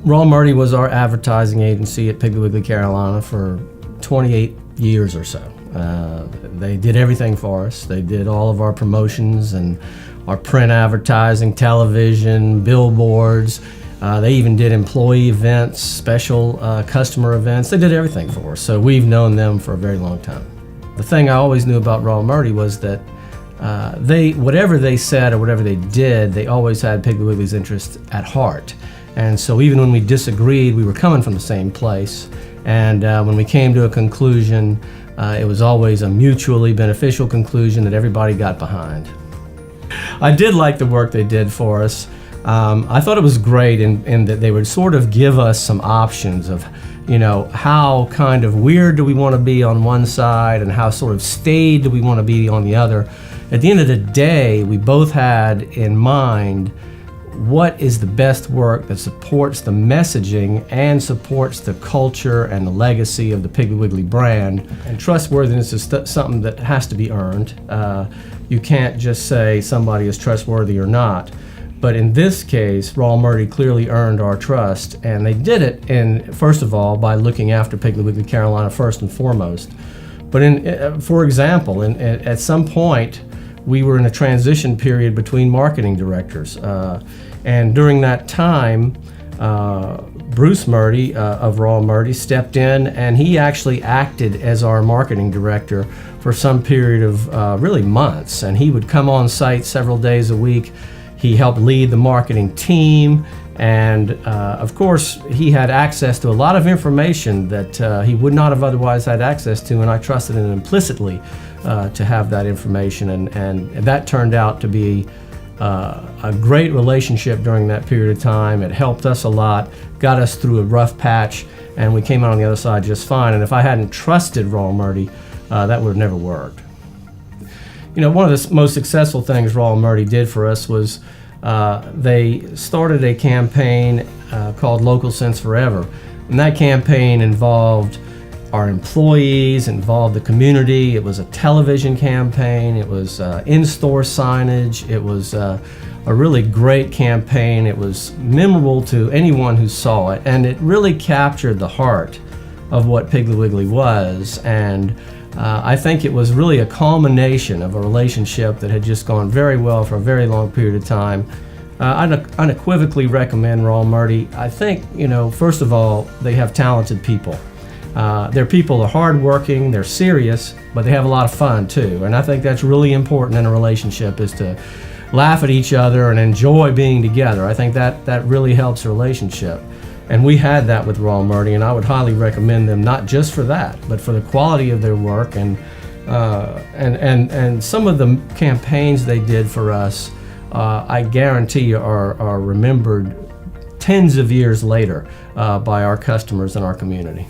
Rawle Murdy was our advertising agency at Piggly Wiggly, Carolina for 28 years or so. They did everything for us. They did all of our promotions and our print advertising, television, billboards. They even did employee events, special customer events. They did everything for us. So we've known them for a very long time. The thing I always knew about Rawle Murdy was that whatever they said or whatever they did, they always had Piggly Wiggly's interest at heart. And so even when we disagreed, we were coming from the same place. And when we came to a conclusion, it was always a mutually beneficial conclusion that everybody got behind. I did like the work they did for us. I thought it was great in that they would sort of give us some options of, how kind of weird do we want to be on one side and how sort of staid do we want to be on the other. At the end of the day, we both had in mind what is the best work that supports the messaging and supports the culture and the legacy of the Piggly Wiggly brand. And trustworthiness is something that has to be earned. You can't just say somebody is trustworthy or not. But in this case, Rawle Murdy clearly earned our trust, and they did it, first of all, by looking after Piggly Wiggly, Carolina first and foremost. But for example, at some point, we were in a transition period between marketing directors. And during that time, Bruce Murdy of Rawle Murdy stepped in, and he actually acted as our marketing director for some period of really months. And he would come on site several days a week. He helped lead the marketing team. And of course, he had access to a lot of information that he would not have otherwise had access to, and I trusted him implicitly to have that information. And that turned out to be a great relationship during that period of time. It helped us a lot, got us through a rough patch, and we came out on the other side just fine. And if I hadn't trusted Rawle Murdy, that would have never worked. One of the most successful things Rawle Murdy did for us was they started a campaign called Local Sense Forever. And that campaign involved our employees, involved the community. It was a television campaign. It was in-store signage. It was a really great campaign. It was memorable to anyone who saw it, and it really captured the heart of what Piggly Wiggly was. And I think it was really a culmination of a relationship that had just gone very well for a very long period of time. I'd unequivocally recommend Rawle Murdy. I think, first of all, they have talented people. Their people are hardworking, they're serious, but they have a lot of fun too. And I think that's really important in a relationship, is to laugh at each other and enjoy being together. I think that really helps a relationship. And we had that with Rawle Murdy, and I would highly recommend them, not just for that, but for the quality of their work and some of the campaigns they did for us. I guarantee you are remembered tens of years later by our customers and our community.